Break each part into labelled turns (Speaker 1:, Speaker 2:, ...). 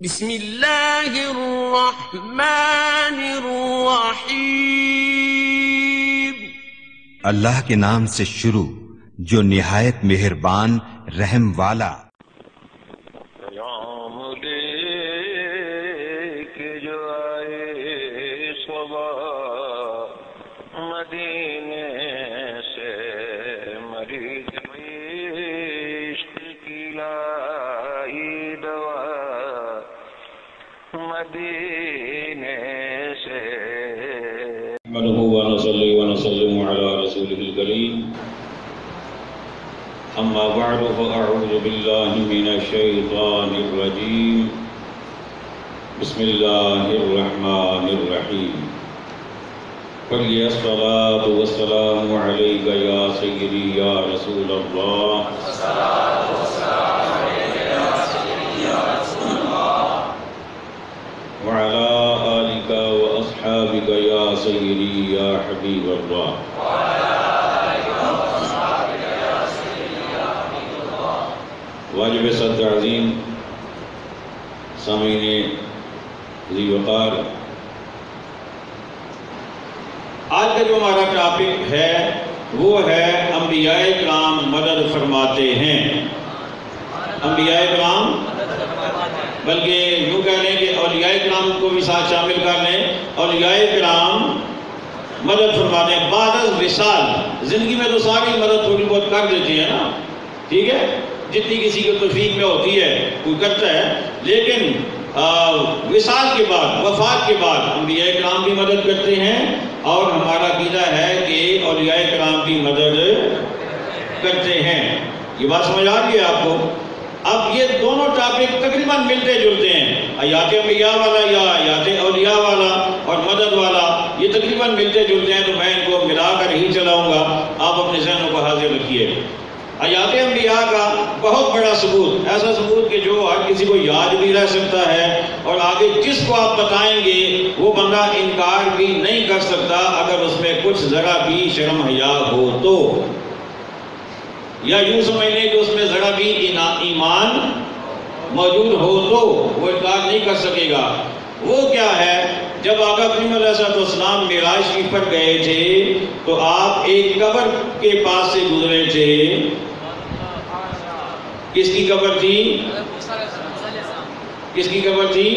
Speaker 1: بسم اللہ الرحمن الرحیم۔
Speaker 2: اللہ کے نام سے شروع جو نہایت مہربان رحم والا۔
Speaker 3: پیام لے کے جو آئے صبح مدینے سے، مریض عشق کی لائی دوا مدینے سے۔
Speaker 4: نحمده ونصلي ونسلم على رسوله الكريم، أما بعد فأعوذ بالله من الشيطان الرجيم، بسم الله الرحمن الرحيم، فلي الصلاة والسلام عليك يا سيدي يا رسول الله، الصلاة والسلام عليك يا سيدي يا رسول الله، وعلى آلك وأصحابك يا سيدي يا حبيب الله، وعلى آلك وأصحابك يا سيدي يا حبيب الله۔ واجب صد تعظیم سامعین ذی وقار، آج کا جو ہمارا ٹاپک ہے وہ ہے انبیاء کرام مدد فرماتے ہیں۔ انبیاء کرام، بلکہ یوں کہہ لیں کہ اولیاء کرام کو بھی ساتھ شامل کر لیں۔ اولیاء کرام مدد فرماتے ہیں بعد از وصال۔ زندگی میں تو ساری مدد تھوڑی بہت کر دیتے ہیں نا، ٹھیک ہے، جتنی کسی کی توفیق میں ہوتی ہے کوئی کرتا ہے، لیکن وصال کے بعد، وفات کے بعد انبیاء کرام بھی مدد کرتے ہیں، اور ہمارا عقیدہ ہے کہ اولیاء کرام بھی مدد کرتے ہیں۔ یہ بات سمجھ آ گئی آپ کو؟ اب یہ دونوں ٹاپک تقریباً ملتے جلتے ہیں، حیات انبیاء والا یا حیات اولیاء والا اور مدد والا، یہ تقریباً ملتے جلتے ہیں، تو میں ان کو ملا کر ہی چلاؤں گا، آپ اپنے ذہنوں کو حاضر رکھیے۔ حیات انبیاء کا بہت بڑا ثبوت، ایسا ثبوت کہ جو ہر کسی کو یاد بھی رہ سکتا ہے، اور آگے جس کو آپ بتائیں گے وہ بندہ انکار بھی نہیں کر سکتا اگر اس میں کچھ ذرا بھی شرم حیا ہو تو، یا یوں سمجھ لیں کہ اس میں ذرا بھی ایمان موجود ہو تو وہ انکار نہیں کر سکے گا۔ وہ کیا ہے؟ جب آقا کریم علیہ السلام معراج شریف پر گئے تھے تو آپ ایک قبر کے پاس سے گزرے تھے۔ کس کی قبر تھی؟ کس کی قبر تھی؟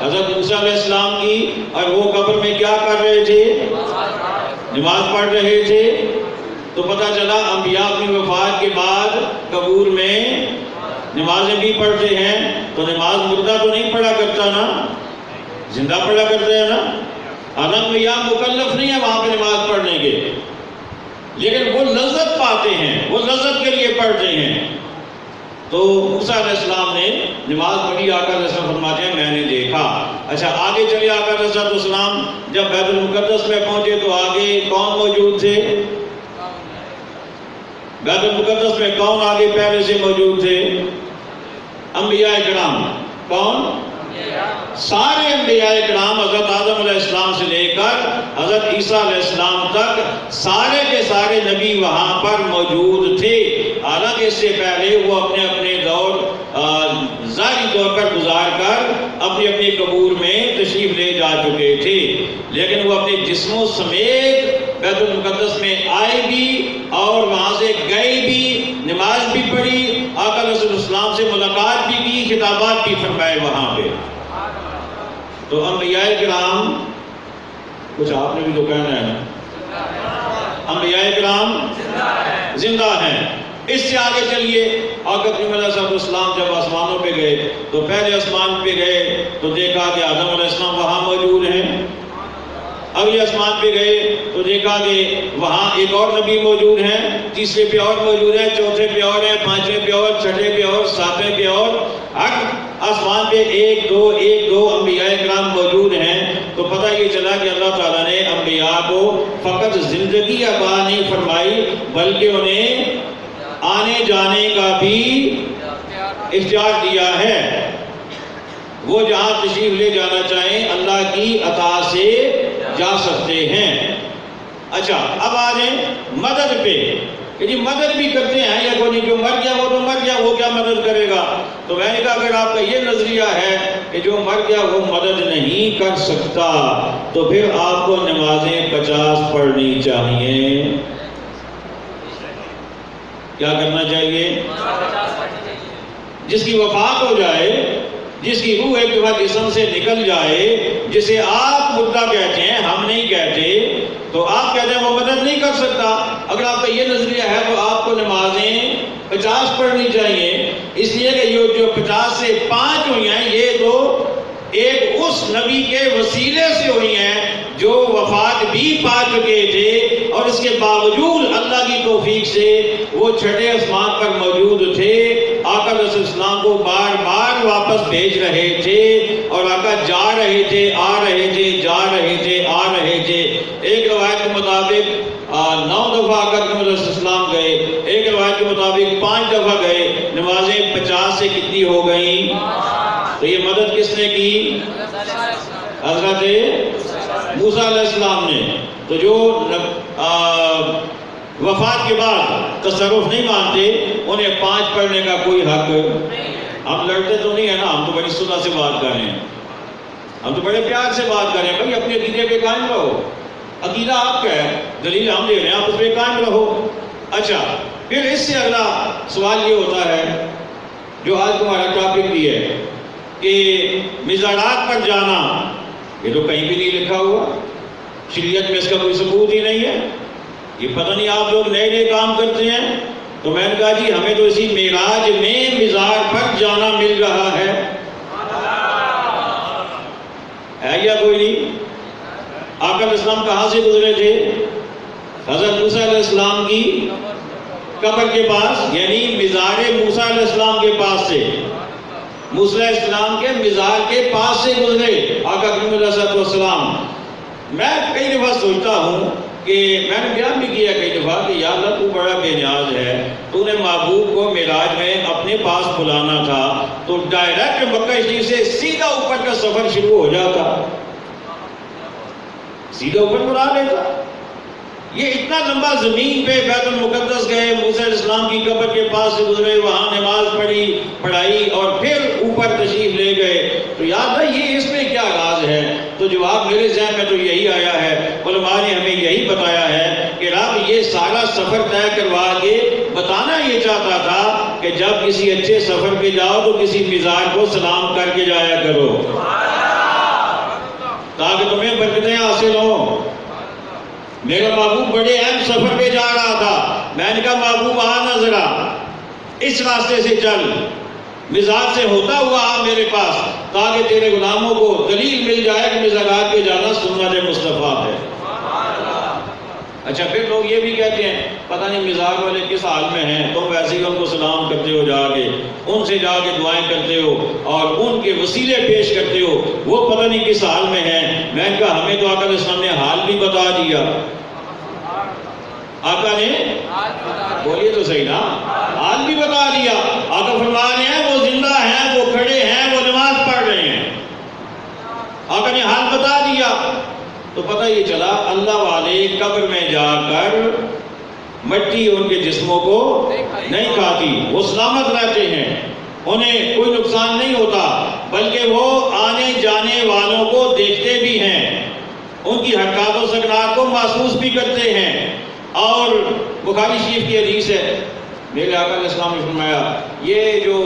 Speaker 4: حضرت موسیٰ علیہ السلام کی۔ اور وہ قبر میں کیا کر رہے تھے؟ نماز پڑھ رہے تھے۔ تو پتہ چلا انبیاء کی وفات کے بعد قبور میں نمازیں بھی پڑھتے ہیں، تو نماز مردہ تو نہیں پڑھا کرتا نا، زندہ پڑھا کرتے ہیں نا۔ انبیاء مکلف نہیں ہے وہاں پہ نماز پڑھنے کے، لیکن وہ لذت پاتے ہیں، وہ لذت کے لیے پڑھتے ہیں۔ تو موسیٰ علیہ السلام نے نماز پڑھی، آقا علیہ السلام فرماتے ہیں میں نے دیکھا۔ اچھا آگے چلے، آقا علیہ السلام جب بیت المقدس میں پہنچے تو آگے کون موجود تھے؟ بیت المقدس میں کون آگے پہلے سے موجود تھے؟ انبیاء کرام۔ کون؟ سارے انبیاء کرام، حضرت آدم علیہ السلام سے لے کر حضرت عیسیٰ علیہ السلام تک سارے کے سارے نبی وہاں پر موجود تھے، حالانکہ اس سے پہلے وہ اپنے اپنے دور ظاہری طور پر گزار کر اپنی اپنی قبور میں تشریف لے جا چکے تھے، لیکن وہ اپنے جسموں سمیت بیت المقدس میں آئے بھی اور وہاں سے گئے بھی، نماز بھی پڑھی، آقا علیہ السلام سے ملاقات بھی کی، خطابات بھی فرمائے وہاں پہ۔ تو انبیاء کرام، کچھ آپ نے بھی تو کہنا ہے نا، انبیاء کرام زندہ ہیں۔ اس سے آگے چلیے، آقا کریم علیہ السلام جب آسمانوں پہ گئے تو پہلے آسمان پہ گئے تو دیکھا کہ آدم علیہ السلام وہاں موجود ہیں، اگلے آسمان پہ گئے تو دیکھا کہ وہاں ایک اور نبی موجود ہیں، تیسرے پہ اور موجود ہیں، چوتھے پہ اور ہیں، پانچویں پہ اور، چھٹے پہ اور، ساتویں پہ اور، ہر آسمان پہ ایک دو انبیاء کرام موجود ہیں۔ تو پتہ یہ چلا کہ اللہ تعالیٰ نے انبیاء کو فقط زندگی عطا نہیں فرمائی بلکہ انہیں آنے جانے کا بھی اختیار دیا ہے۔ وہ جہاں تشریف لے جانا چاہیں اللہ کی عطا سے جا سکتے ہیں۔ اچھا اب آ جائیں مدد پہ، کہ کہ جی مدد بھی کرتے ہیں یا کوئی نہیں، جو مر گیا وہ تو مر گیا، وہ کیا مدد کرے گا؟ تو میں نے کہا اگر آپ کا یہ نظریہ ہے کہ جو مر گیا وہ مدد نہیں کر سکتا تو پھر آپ کو نمازیں 50 پڑھنی چاہیے۔ کیا کرنا چاہیے؟ جس کی وفات ہو جائے، جس کی روح ایک دفعہ جسم سے نکل جائے، جسے آپ مردہ کہتے ہیں، ہم نہیں کہتے، تو آپ کہتے ہیں وہ مدد نہیں کر سکتا۔ اگر آپ کا یہ نظریہ ہے تو آپ کو نمازیں 50 پڑھنی چاہیے، اس لیے کہ یہ جو 50 سے 5 ہوئی ہیں یہ تو ایک اس نبی کے وسیلے سے ہوئی ہیں جو وفات بھی پا چکے تھے، اور اس کے باوجود اللہ کی توفیق سے وہ چھٹے آسمان پر موجود تھے، آقا علیہ السلام کو بار بار واپس بھیج رہے تھے، اور آقا جا رہے تھے، آ رہے تھے، جا رہے تھے، آ رہے تھے۔ ایک روایت کے مطابق 9 دفعہ آقا علیہ السلام گئے، ایک روایت کے مطابق 5 دفعہ گئے، نمازیں 50 سے کتنی ہو گئیں؟ تو یہ مدد کس نے کی؟ حضرت موسیٰ علیہ السلام نے۔ تو جو وفات کے بعد تصرف نہیں مانتے انہیں 5 پڑھنے کا کوئی حق۔ ہم لڑتے تو نہیں ہیں نا، ہم تو بڑی صلح سے بات کر رہے ہیں، ہم تو بڑے پیار سے بات کر رہے ہیں، بھائی اپنے عقیدے پہ قائم رہو، عقیدہ آپ کا ہے، دلیل ہم دے رہے ہیں، آپ اس پہ قائم رہو۔ اچھا، پھر اس سے اگلا سوال یہ ہوتا ہے جو آج تمہارا ٹاپک بھی ہے کہ مزارات پر جانا، یہ تو کہیں بھی نہیں لکھا ہوا، شریعت میں اس کا کوئی ثبوت ہی نہیں ہے، یہ پتہ نہیں آپ لوگ نئے نئے کام کرتے ہیں۔ تو میں نے کہا جی ہمیں تو اسی معراج میں مزار پر جانا مل رہا ہے یا کوئی نہیں؟ آقا علیہ السلام کہاں سے گزرے تھے؟ حضرت موسیٰ علیہ السلام کی قبر کے پاس، یعنی مزار موسیٰ علیہ السلام کے پاس سے، موسیٰ علیہ السلام کے مزار کے پاس سے گزرے آقا علیہ السلام۔ میں کئی دفعہ سوچتا ہوں کہ میں نے بیان بھی کیا کئی دفعہ کہ یا اللہ تو بڑا بے نیاز ہے، تو نے محبوب کو معراج میں اپنے پاس بلانا تھا تو ڈائریکٹ مکہ شریف سے سیدھا اوپر کا سفر شروع ہو جاتا، سیدھا اوپر بلا لیتا۔ یہ اتنا لمبا زمین پہ بیت المقدس گئے، موسیٰ علیہ السلام کی قبر کے پاس سے گزرے، وہاں نماز پڑھائی اور پھر اوپر تشریف لے گئے۔ تو یاد ہے یہ اس میں کیا راز ہے؟ تو جواب میرے ذہن میں تو یہی آیا ہے، علماء نے ہمیں یہی بتایا ہے کہ رب یہ سارا سفر طے کروا کے بتانا یہ چاہتا تھا کہ جب کسی اچھے سفر پہ جاؤ تو کسی مزار کو سلام کر کے جایا کرو تاکہ تمہیں برکتیں حاصل ہوں۔ میرا محبوب بڑے اہم سفر پہ جا رہا تھا، میں نے کہا محبوب آ نہ ذرا اس راستے سے چل، مزار سے ہوتا ہوا آ میرے پاس، تاکہ تیرے غلاموں کو دلیل مل جائے کہ مزارات پہ جانا سنت مصطفیٰ ہے۔ اچھا، پھر لوگ یہ بھی کہتے ہیں پتہ نہیں مزار والے کس حال میں ہیں، تم ویسے ہی ان کو سلام کرتے ہو، جا کے ان سے جا کے دعائیں کرتے ہو اور ان کے وسیلے پیش کرتے ہو، وہ پتہ نہیں کس حال میں ہیں۔ میں نے کہا ہمیں تو آقا علیہ السلام نے حال بھی بتا دیا، آقا نے بولیے تو صحیح نا، حال بھی بتا دیا۔ آقا فرما رہے ہیں وہ زندہ ہیں، وہ کھڑے ہیں، وہ نماز پڑھ رہے ہیں، آقا نے حال بتا دیا۔ تو پتہ یہ چلا اللہ والے قبر میں جا کر مٹی ان کے جسموں کو نہیں کھاتی، وہ سلامت رہتے ہیں، انہیں کوئی نقصان نہیں ہوتا، بلکہ وہ آنے جانے والوں کو دیکھتے بھی ہیں، ان کی حرکات و سکنات کو محسوس بھی کرتے ہیں۔ اور بخاری شریف کی حدیث ہے، میرے آقا علیہ السلام نے فرمایا یہ جو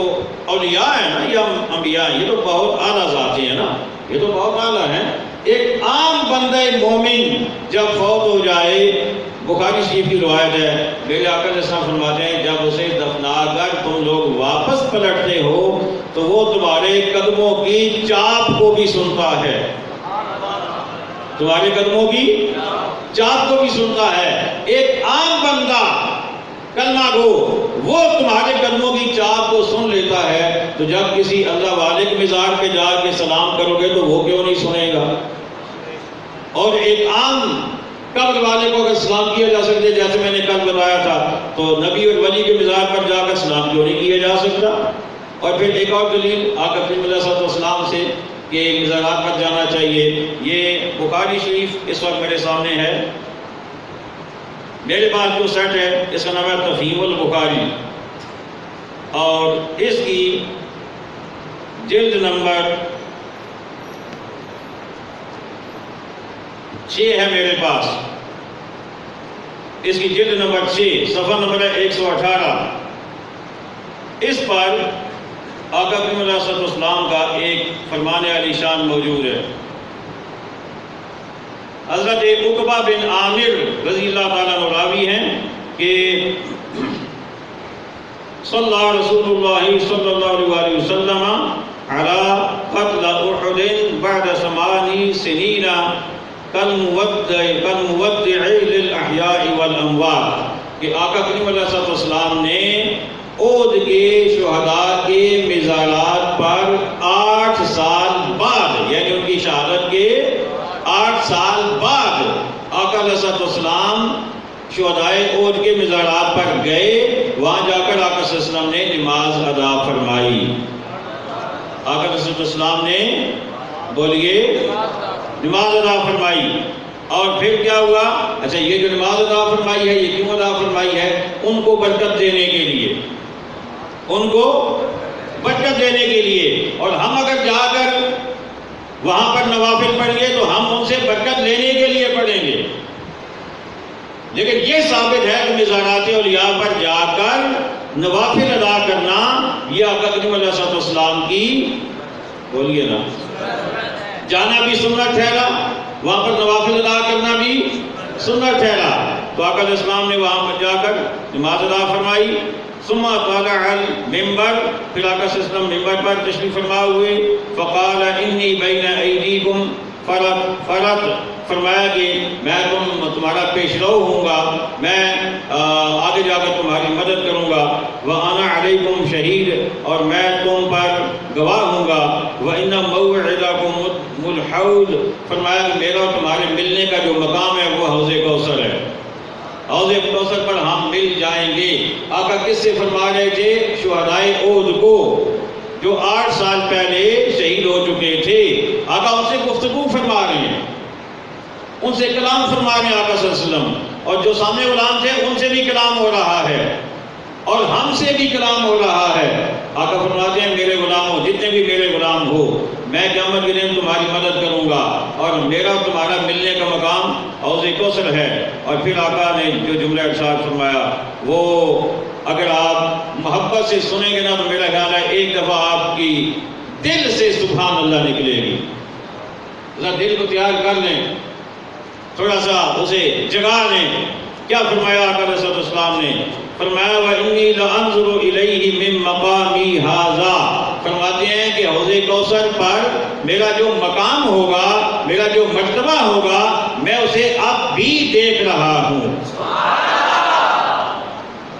Speaker 4: اولیاء ہیں نا یا انبیاء ہیں، یہ تو بہت اعلیٰ ذاتیں ہیں نا، یہ تو بہت اعلیٰ ہیں۔ ایک عام بندہ مومن جب فوت ہو جائے، بخاری شریف کی روایت ہے، میرے آقا علیہ السلام فرماتے ہیں جب اسے دفنا کر تم لوگ واپس پلٹتے ہو تو وہ تمہارے قدموں کی چاپ کو بھی سنتا ہے، تمہارے قدموں کی چاپ کو بھی سنتا ہے۔ ایک عام بندہ کلمہ گو وہ تمہارے قدموں کی چاپ کو سن لیتا ہے، تو جب کسی اللہ والے کے مزار پہ جا کے سلام کرو گے تو وہ کیوں نہیں سنے گا؟ اور ایک عام قبر والے کو اگر سلام کیا جا سکتے جیسے میں نے کل بتایا تھا، تو نبی اور ولی کے مزار پر جا کر سلام کیوں نہیں کیا جا سکتا؟ اور پھر ایک اور دلیل آقا علیہ السلام سے کہ مزارات پر جانا چاہیے، یہ بخاری شریف اس وقت میرے سامنے ہے، میرے پاس جو سیٹ ہے اس کا نام ہے تفہیم البخاری، اور اس کی جلد نمبر 6 ہے میرے پاس، اس کی جلد نمبر 6 صفحہ نمبر ہے 118۔ اس پر آقا کریم علیہ الصلوۃ والسلام کا ایک فرمان علی شان موجود ہے۔ حضرت عقبہ بن عامر رضی اللہ تعالیٰ عنہ راوی ہیں کہ صلی رسول اللہ صلی اللہ علیہ وسلم علی قتل احد بعد 8 سنین کالمودع للاحیاء والاموات، کہ آقا کریم علیہ الصلوۃ والسلام نے احد کے شہداء کے مزارات پر 8 سال بعد، یعنی ان کی شہادت کے 8 سال بعد آقا علیہ الصلوۃ والسلام شہدائے احد کے مزارات پر گئے، وہاں جا کر آقا صلی اللہ علیہ وسلم نے نماز ادا فرمائی۔ آقا علیہ الصلوۃ والسلام نے بولیے نماز ادا فرمائی۔ اور پھر کیا ہوا؟ اچھا، یہ جو نماز ادا فرمائی ہے یہ کیوں ادا فرمائی ہے؟ ان کو برکت دینے کے لیے، ان کو برکت دینے کے لیے۔ اور ہم اگر جا کر وہاں پر نوافل پڑھیں گے تو ہم ان سے برکت لینے کے لیے پڑھیں گے، لیکن یہ ثابت ہے کہ مزارات اولیاء پر جا کر نوافل ادا کرنا یہ آقا کریم علیہ الصلوۃ والسلام کی بولیے نا جانا بھی سنت ٹھہرا، وہاں پر نوافل ادا کرنا بھی سنت ٹھہرا۔ تو آقا علیہ السلام نے وہاں پر جا کر نماز ادا فرمائی۔ ثم طلع المنبر، پھر آقا صلی اللہ علیہ وسلم ممبر پر تشریف فرما ہوئے۔ فقال انی بین ایدیکم فرط، فرمایا کہ میں تمہارا پیش رو ہوں گا، میں آگے جا کر تمہاری مدد کروں گا۔ وَأَنَا عَلَيْكُمْ شَهِيدٌ، اور میں تم پر گواہ ہوں گا۔ وَإِنَّ مَوْعِدَكُمُ الْحَوْض، فرمایا کہ میرا اور تمہارے ملنے کا جو مقام ہے وہ حوض کوثر ہے، حوض کوثر پر ہم مل جائیں گے۔ آقا کس سے فرما رہے تھے؟ شہدائے احد کو، جو 8 سال پہلے شہید ہو چکے تھے۔ آقا ان سے گفتگو فرما رہے ہیں، ان سے کلام فرما رہے ہیں آقا صلی اللہ علیہ وسلم، اور جو سامنے غلام تھے ان سے بھی کلام ہو رہا ہے اور ہم سے بھی کلام ہو رہا ہے۔ آقا فرماتے ہیں میرے غلاموں، جتنے بھی میرے غلام ہو، میں قیامت کے دن تمہاری مدد کروں گا، اور میرا تمہارا ملنے کا مقام حوض کوثر ہے۔ اور پھر آقا نے جو جملہ ارشاد فرمایا وہ اگر آپ محبت سے سنیں گے نا تو میرا خیال ہے ایک دفعہ آپ کی دل سے سبحان اللہ نکلے گی۔ ذرا دل کو تیار کر لیں، تھوڑا سا اسے جگا لیں۔ کیا فرمایا آقا علیہ الصلوۃ والسلام نے؟ فرمایا وَإِنِّي لَأَنظُرُ إِلَيْهِ مِن مَّقَامِي هَٰذَا، فرماتے ہیں کہ حوض کوثر پر میرا جو مقام ہوگا، میرا جو مرتبہ ہوگا، میں اسے اب بھی دیکھ رہا ہوں۔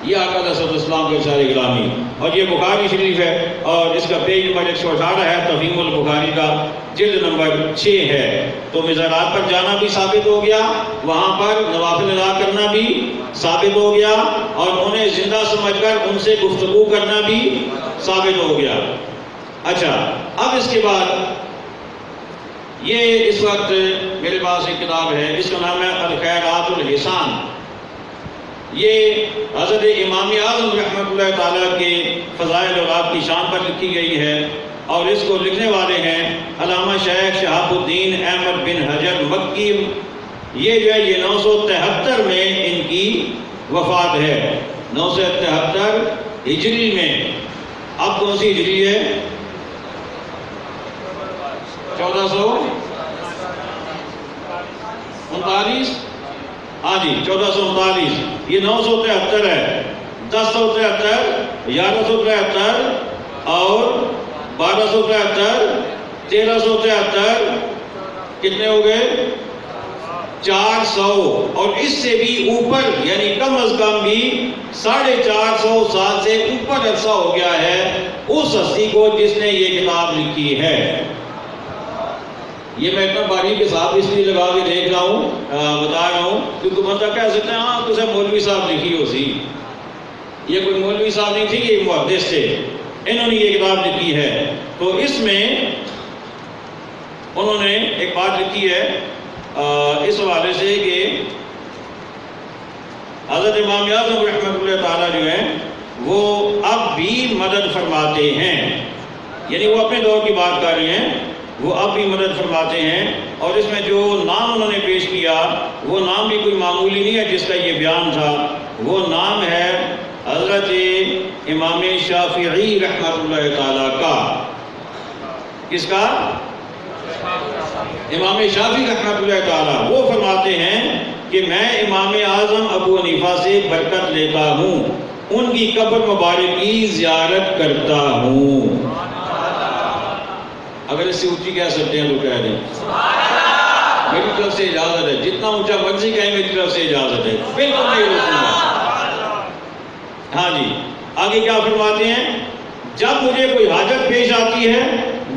Speaker 4: یہ آقا علیہ الصلوۃ والسلام کے ارشاد گرامی، اور یہ بخاری شریف ہے، اور اس کا پیج نمبر 118 ہے، تفہیم البخاری کا جلد نمبر 6 ہے۔ تو مزارات پر جانا بھی ثابت ہو گیا، وہاں پر نوافل ادا کرنا بھی ثابت ہو گیا، اور انہیں زندہ سمجھ کر ان سے گفتگو کرنا بھی ثابت ہو گیا۔ اچھا، اب اس کے بعد یہ اس وقت میرے پاس ایک کتاب ہے، اس کا نام ہے الخیرات الحسان۔ یہ حضرت امام اعظم رحمۃ اللہ تعالیٰ کے فضائل اور آپ کی شان پر لکھی گئی ہے، اور اس کو لکھنے والے ہیں علامہ شیخ شہاب الدین احمد بن حجر مکی۔ یہ جو ہے یہ 973 میں ان کی وفات ہے، 973 ہجری میں۔ اب کون سی ہجری ہے؟ 1439؟ ہاں جی، 1439۔ یہ 973 ہے، 1073، 1173 اور 1273، 1373، کتنے ہو گئے؟ 400، اور اس سے بھی اوپر، یعنی کم از کم بھی 450 سال سے اوپر عرصہ ہو گیا ہے اس ہستی کو جس نے یہ کتاب لکھی ہے۔ یہ میں اتنا باریک کے ساتھ اس لیے لگا کے دیکھ رہا ہوں، بتا رہا ہوں، کیونکہ بندہ کہہ سکتے ہیں ہاں تو سے مولوی صاحب لکھی ہو سی۔ یہ کوئی مولوی صاحب نہیں تھی، یہ محدث تھے، انہوں نے یہ کتاب لکھی ہے۔ تو اس میں انہوں نے ایک بات لکھی ہے اس حوالے سے کہ حضرت امام اعظم رحمۃ اللہ تعالیٰ جو ہیں وہ اب بھی مدد فرماتے ہیں، یعنی وہ اپنے دور کی بات کر رہے ہیں، وہ اب بھی مدد فرماتے ہیں. اور اس میں جو نام انہوں نے پیش کیا وہ نام بھی کوئی معمولی نہیں ہے جس کا یہ بیان تھا. وہ نام ہے حضرت امام شافعی رحمۃ اللہ تعالیٰ کا. کس کا؟ امام شافعی رحمۃ اللہ تعالیٰ. وہ فرماتے ہیں کہ میں امام اعظم ابو حنیفہ سے برکت لیتا ہوں، ان کی قبر مبارک کی زیارت کرتا ہوں. اگر اس سے اونچی کہہ سکتے ہیں تو کہہ دیں. میری طرف سے اجازت ہے، جتنا اونچا مرضی کہیں میری طرف سے اجازت ہے، بالکل نہیں روکوں گا. ہاں جی، آگے کیا فرماتے ہیں؟ جب مجھے کوئی حاجت پیش آتی ہے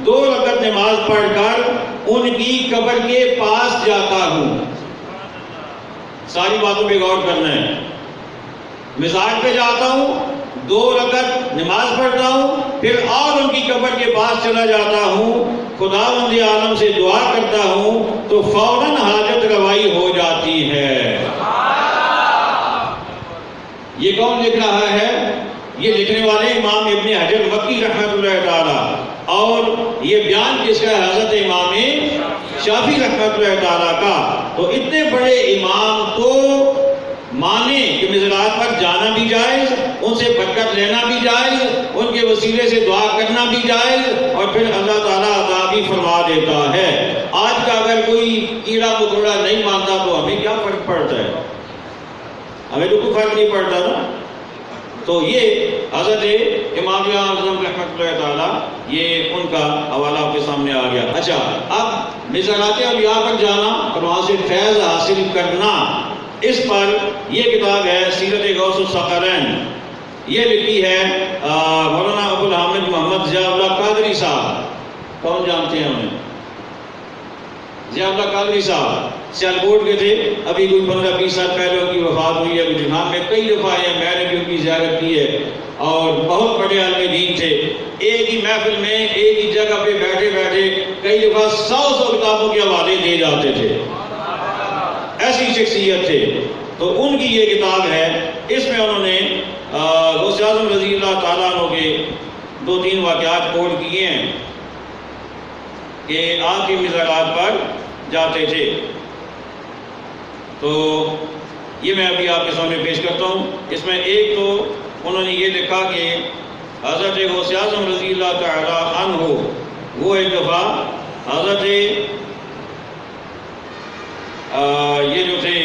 Speaker 4: 2 رکعت نماز پڑھ کر ان کی قبر کے پاس جاتا ہوں. ساری باتوں پہ غور کرنا ہے. مزاج پہ جاتا ہوں، 2 رکعت نماز پڑھتا ہوں، پھر اور ان کی قبر کے پاس چلا جاتا ہوں، خداوند عالم سے دعا کرتا ہوں تو فوراً حاجت روائی ہو جاتی ہے. یہ کون لکھ رہا ہے؟ یہ لکھنے والے امام ابن حجر مکی رحمۃ اللہ تعالیٰ. اور یہ بیان کس کا ہے؟ حضرت امام شافعی رحمۃ اللہ تعالیٰ کا. تو اتنے بڑے امام تو مانے کہ مزارات پر جانا بھی جائز، ان سے برکت لینا بھی جائز، ان کے وسیلے سے دعا کرنا بھی جائز، اور پھر اللہ تعالیٰ عطا بھی فرما دیتا ہے. آج کا اگر کوئی کیڑا مکوڑا نہیں مانتا تو ہمیں کیا فرق پڑتا ہے؟ ہمیں تو کوئی فرق نہیں پڑتا نا. تو یہ حضرت امام اعظم رحمۃ اللہ تعالیٰ، یہ ان کا حوالہ آپ کے سامنے آ گیا. اچھا، اب مزارات اولیاء پر جانا اور وہاں سے فیض حاصل کرنا، اس پر یہ کتاب ہے سیرت غوث الثقلین. یہ لکھی ہے مولانا ابو الحامد محمد ضیاء اللہ قادری صاحب. کون جانتے ہیں انہیں؟ ضیاء اللہ قادری صاحب سیالکوٹ کے تھے. ابھی کوئی 15-20 سال پہلے ان کی وفات ہوئی ہے. گجرات میں کئی دفعہ آئے ہیں، میں نے بھی ان کی زیارت کی ہے، اور بہت بڑے عالم دین تھے. ایک ہی محفل میں ایک ہی جگہ پہ بیٹھے بیٹھے کئی دفعہ 100 کتابوں کے حوالے دے جاتے تھے. ایسی شخصیت تھے. تو ان کی یہ کتاب ہے، اس میں انہوں نے غوث اعظم رضی اللہ تعالیٰ عنہ کے 2-3 واقعات کوٹ کیے ہیں کہ آپ کی مزارات پر جاتے تھے. تو یہ میں ابھی آپ کے سامنے پیش کرتا ہوں. اس میں ایک تو انہوں نے یہ لکھا کہ حضرت غوث اعظم رضی اللہ تعالیٰ عنہ وہ ایک دفعہ حضرت یہ جو تھے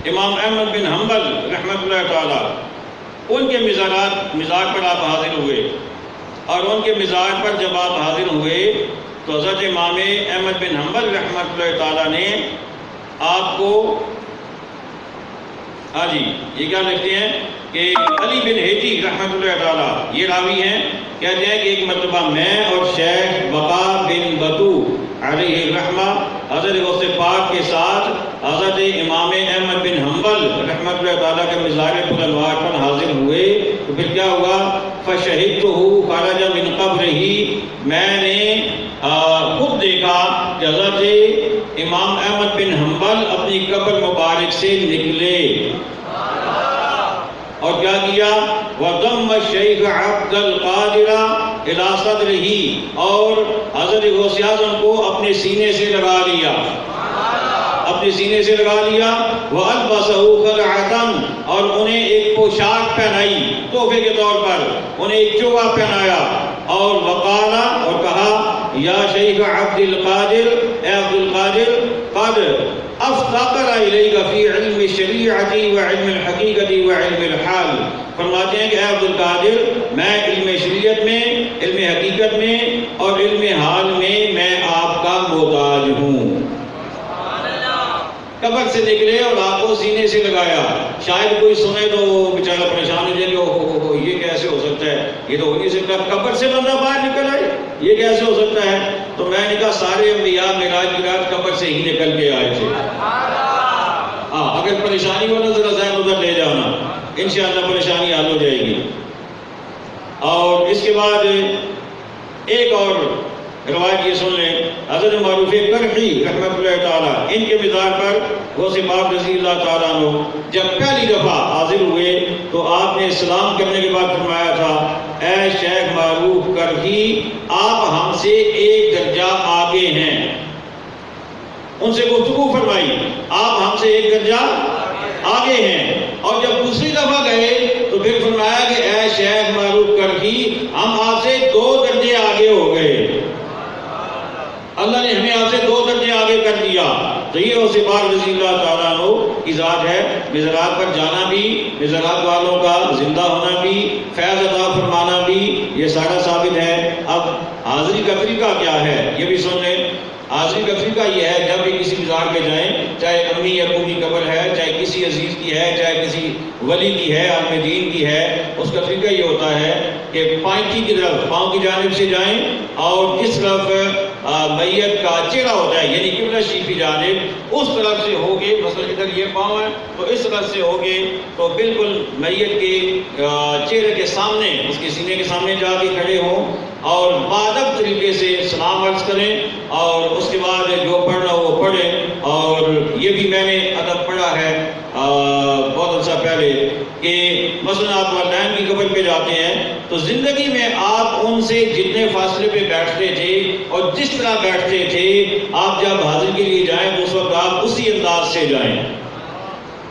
Speaker 4: امام احمد بن حنبل رحمۃ اللہ تعالیٰ، ان کے مزار پر آپ حاضر ہوئے. اور ان کے مزار پر جب آپ حاضر ہوئے تو حضرت امام احمد بن حنبل رحمۃ اللہ تعالیٰ نے آپ کو، ہاں جی، یہ کیا لکھتے ہیں کہ علی بن حیجی رحمۃ اللہ تعالیٰ یہ راوی ہیں، کہتے ہیں کہ ایک مرتبہ میں اور شیخ بقا بن بطو علیہ الرحمہ حضرت غوث پاک کے ساتھ حضرت امام احمد بن حنبل رحمۃ اللہ تعالیٰ کے مزار بلندوار پر حاضر ہوئے. تو پھر کیا ہوا؟ فشہدتہ خرج من قبرہ، میں نے خود دیکھا کہ حضرت امام احمد بن حنبل اپنی قبر مبارک سے نکلے. اور کیا کیا؟ وَضَمَّ الشَّيْخَ عَبْدَ الْقَادِرَ إِلَىٰ صَدْرِهِ، اور حضرت غوث اعظم کو اپنے سینے سے لگا لیا، اپنے سینے سے لگا لیا. وَأَلْبَسَهُ خَلْعَةً، اور انہیں ایک پوشاک پہنائی تحفے کے طور پر، انہیں ایک چوغا پہنایا. اور وقالا، اور کہا یا شیخ عبد القادر، اے عبد القادر، قد افتقر الیک فی علم الشریعت وعلم الحقیقت وعلم الحال. فرماتے ہیں کہ اے عبد القادر، میں علم شریعت میں، علم حقیقت میں اور علم حال میں آپ کا محتاج ہوں. قبر سے نکلے اور آپ کو سینے سے لگایا. شاید کوئی سنے تو بیچارہ پریشان ہو جائے کہ یہ کیسے ہو سکتا ہے، یہ تو ہو نہیں سکتا، قبر سے بندہ باہر نکل آئے، یہ کیسے ہو سکتا ہے؟ تو میں نے کہا سارے انبیاء معراج کی رات قبر سے ہی نکل کے آئے تھے. ہاں، اگر پریشانی ہو نا ذرا ذہن ادھر لے جانا، انشاءاللہ پریشانی حل ہو جائے گی. اور اس کے بعد ایک اور روایت یہ سن لیں حضرت معروف کرخی رحمۃ اللہ تعالیٰ، ان کے مزار پر غوث پاک رضی اللہ تعالیٰ عنہ جب پہلی دفعہ حاضر ہوئے تو آپ نے سلام کرنے کے بعد فرمایا تھا، اے شیخ معروف کرخی، آپ ہم سے ایک درجہ آگے ہیں۔ ان سے گفتگو فرمائی، آپ ہم سے ایک درجہ آگے ہیں۔ اور جب دوسری دفعہ گئے تو پھر فرمایا کہ اے شیخ معروف کرخی، ہم آپ سے 2 درجے آگے ہو گئے، اللہ نے ہمیں آپ سے 2 درجے آگے کر دیا۔ تو یہ غوث پاک رضی اللہ تعالیٰ عنہ کی ذات ہے۔ مزارات پر جانا بھی، مزارات والوں کا زندہ ہونا بھی، فیض عطا فرمانا بھی، یہ سارا ثابت ہے۔ اب حاضری کا طریقہ کیا ہے یہ بھی سن لیں۔ حاضری کا طریقہ یہ ہے، جب بھی کسی مزار پہ جائیں، چاہے امی ابو کی قبر ہے، چاہے کسی عزیز کی ہے، چاہے کسی ولی کی ہے، عالم دین کی ہے، اس کا طریقہ یہ ہوتا ہے کہ پائنٹی کی طرف، پاؤں کی جانب سے جائیں، اور جس طرف میت کا چہرہ ہوتا ہے یعنی قبلہ شریف کی جانب، اس طرف سے ہوگے، مثلا ادھر یہ پاؤں ہے تو اس طرف سے ہوگے تو بالکل میت کے چہرے کے سامنے، اس کے سینے کے سامنے جا کے کھڑے ہوں اور بادب طریقے سے سلام عرض کریں، اور اس کے بعد جو پڑھنا وہ پڑھیں۔ اور یہ بھی میں نے ادب پڑھا ہے بہت عرصہ پہلے کہ مثلا آپ والدین کی قبر پہ جاتے ہیں تو زندگی میں آپ ان سے جتنے فاصلے پہ بیٹھتے تھے اور جس طرح بیٹھتے تھے، آپ جب حاضر کے لیے جائیں تو اس وقت آپ اسی انداز سے جائیں۔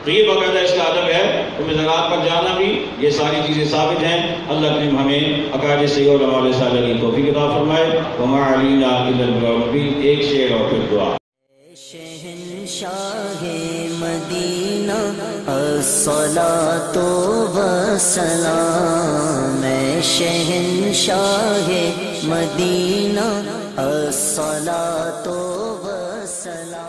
Speaker 4: تو یہ باقاعدہ اس کا ادب ہے۔ تو مزارات پر جانا بھی، یہ ساری چیزیں ثابت ہیں۔ اللہ کریم ہمیں عقائد صحیح اور اعمال صالحہ کی توفیق عطا فرمائے۔ وما علینا الا البلاغ المبین۔ ایک شعر اور پھر دعا۔
Speaker 5: شہنشاہ مدینہ الصلاۃ والسلام، شہنشاہ مدینہ الصلاۃ والسلام۔